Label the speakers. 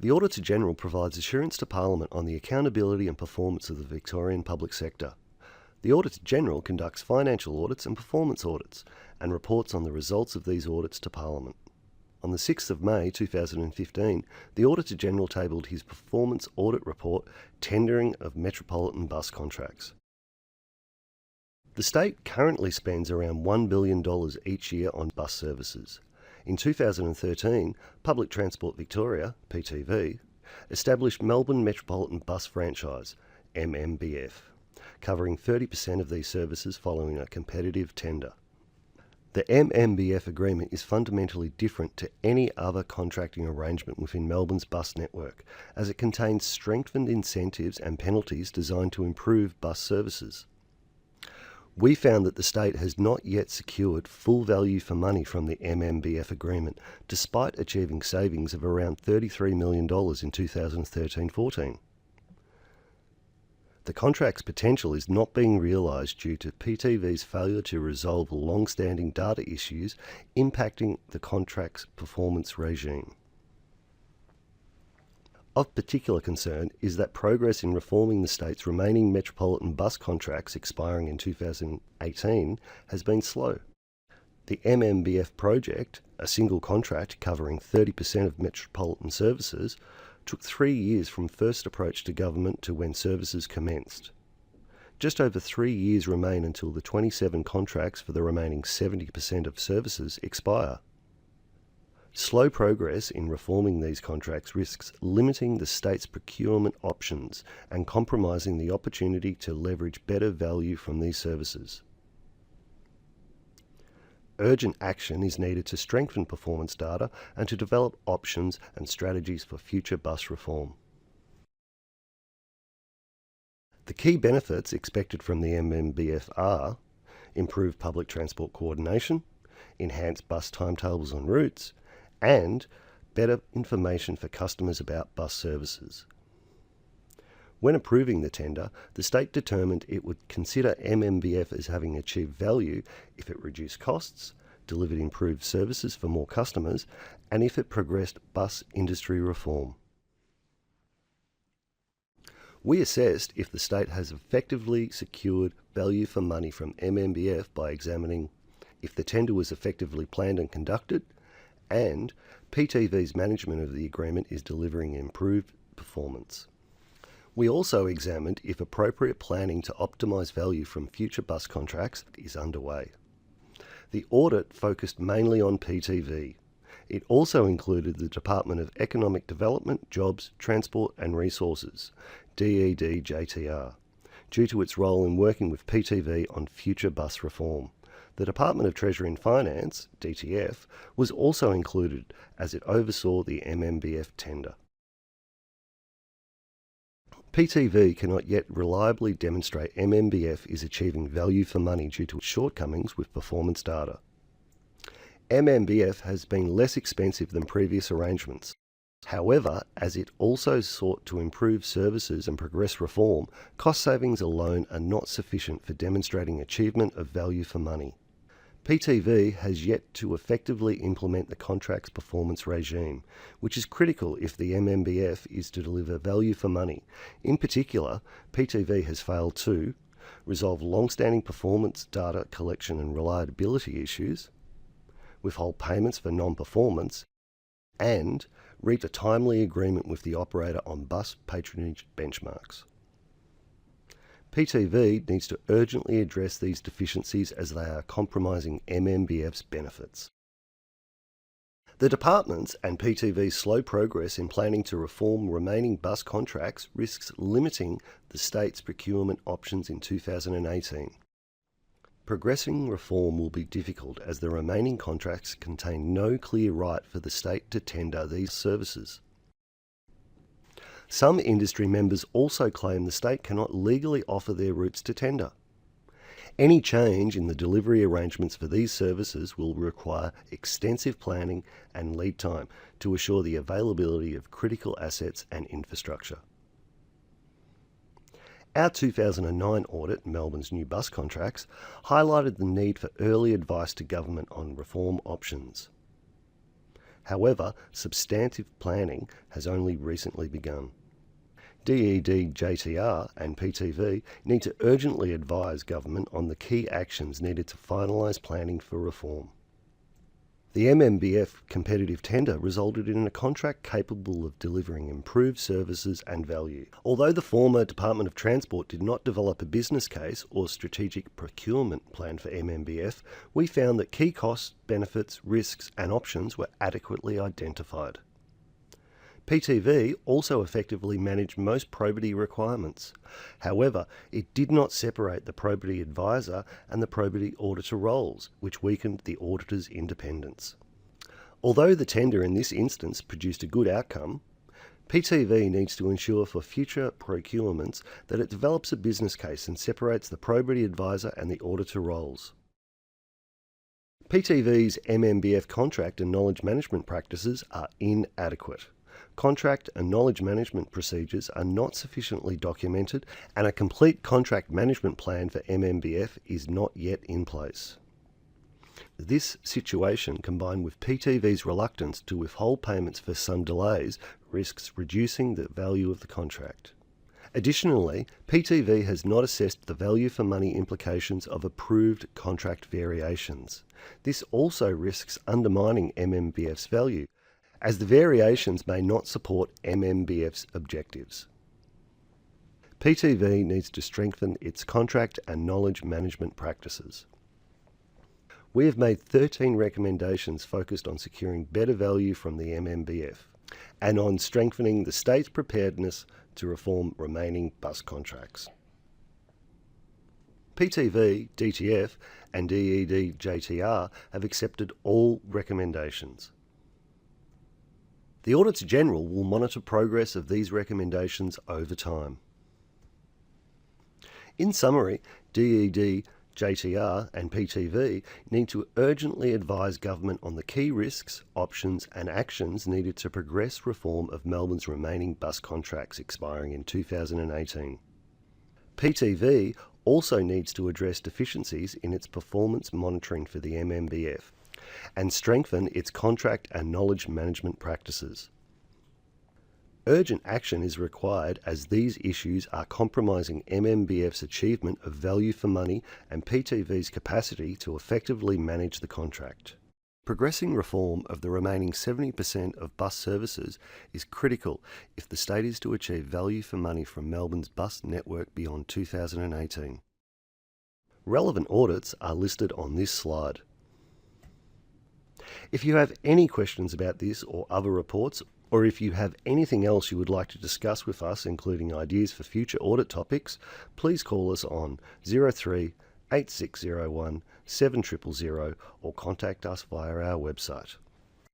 Speaker 1: The Auditor-General provides assurance to Parliament on the accountability and performance of the Victorian public sector. The Auditor-General conducts financial audits and performance audits and reports on the results of these audits to Parliament. On the 6th of May 2015, the Auditor-General tabled his performance audit report, Tendering of Metropolitan Bus Contracts. The state currently spends around $1 billion each year on bus services. In 2013, Public Transport Victoria, PTV, established Melbourne Metropolitan Bus Franchise, MMBF, covering 30% of these services following a competitive tender. The MMBF agreement is fundamentally different to any other contracting arrangement within Melbourne's bus network, as it contains strengthened incentives and penalties designed to improve bus services. We found that the state has not yet secured full value for money from the MMBF agreement, despite achieving savings of around $33 million in 2013-14. The contract's potential is not being realised due to PTV's failure to resolve long-standing data issues impacting the contract's performance regime. Of particular concern is that progress in reforming the state's remaining metropolitan bus contracts expiring in 2018 has been slow. The MMBF project, a single contract covering 30% of metropolitan services, took 3 years from first approach to government to when services commenced. Just over 3 years remain until the 27 contracts for the remaining 70% of services expire. Slow progress in reforming these contracts risks limiting the state's procurement options and compromising the opportunity to leverage better value from these services. Urgent action is needed to strengthen performance data and to develop options and strategies for future bus reform. The key benefits expected from the MMBF are improved public transport coordination, enhanced bus timetables on routes, and better information for customers about bus services. When approving the tender, the state determined it would consider MMBF as having achieved value if it reduced costs, delivered improved services for more customers, and if it progressed bus industry reform. We assessed if the state has effectively secured value for money from MMBF by examining if the tender was effectively planned and conducted, and PTV's management of the agreement is delivering improved performance. We also examined if appropriate planning to optimise value from future bus contracts is underway. The audit focused mainly on PTV. It also included the Department of Economic Development, Jobs, Transport and Resources, DED-JTR, due to its role in working with PTV on future bus reform. The Department of Treasury and Finance, DTF, was also included as it oversaw the MMBF tender. PTV cannot yet reliably demonstrate MMBF is achieving value for money due to its shortcomings with performance data. MMBF has been less expensive than previous arrangements. However, as it also sought to improve services and progress reform, cost savings alone are not sufficient for demonstrating achievement of value for money. PTV has yet to effectively implement the contract's performance regime, which is critical if the MMBF is to deliver value for money. In particular, PTV has failed to resolve long-standing performance data collection and reliability issues, withhold payments for non-performance, and reach a timely agreement with the operator on bus patronage benchmarks. PTV needs to urgently address these deficiencies as they are compromising MMBF's benefits. The department's and PTV's slow progress in planning to reform remaining bus contracts risks limiting the state's procurement options in 2018. Progressing reform will be difficult as the remaining contracts contain no clear right for the state to tender these services. Some industry members also claim the state cannot legally offer their routes to tender. Any change in the delivery arrangements for these services will require extensive planning and lead time to assure the availability of critical assets and infrastructure. Our 2009 audit, Melbourne's new bus contracts, highlighted the need for early advice to government on reform options. However, substantive planning has only recently begun. DED, JTR and PTV need to urgently advise government on the key actions needed to finalise planning for reform. The MMBF competitive tender resulted in a contract capable of delivering improved services and value. Although the former Department of Transport did not develop a business case or strategic procurement plan for MMBF, we found that key costs, benefits, risks and options were adequately identified. PTV also effectively managed most probity requirements. However, it did not separate the probity advisor and the probity auditor roles, which weakened the auditor's independence. Although the tender in this instance produced a good outcome, PTV needs to ensure for future procurements that it develops a business case and separates the probity advisor and the auditor roles. PTV's MMBF contract and knowledge management practices are inadequate. Contract and knowledge management procedures are not sufficiently documented, and a complete contract management plan for MMBF is not yet in place. This situation, combined with PTV's reluctance to withhold payments for some delays, risks reducing the value of the contract. Additionally, PTV has not assessed the value for money implications of approved contract variations. This also risks undermining MMBF's value, as the variations may not support MMBF's objectives. PTV needs to strengthen its contract and knowledge management practices. We have made 13 recommendations focused on securing better value from the MMBF and on strengthening the state's preparedness to reform remaining bus contracts. PTV, DTF and DED JTR have accepted all recommendations. The Auditor-General will monitor progress of these recommendations over time. In summary, DED, JTR and PTV need to urgently advise government on the key risks, options and actions needed to progress reform of Melbourne's remaining bus contracts expiring in 2018. PTV also needs to address deficiencies in its performance monitoring for the MMBF and strengthen its contract and knowledge management practices. Urgent action is required as these issues are compromising MMBF's achievement of value for money and PTV's capacity to effectively manage the contract. Progressing reform of the remaining 70% of bus services is critical if the state is to achieve value for money from Melbourne's bus network beyond 2018. Relevant audits are listed on this slide. If you have any questions about this or other reports, or if you have anything else you would like to discuss with us, including ideas for future audit topics, please call us on 03 8601 7000 or contact us via our website.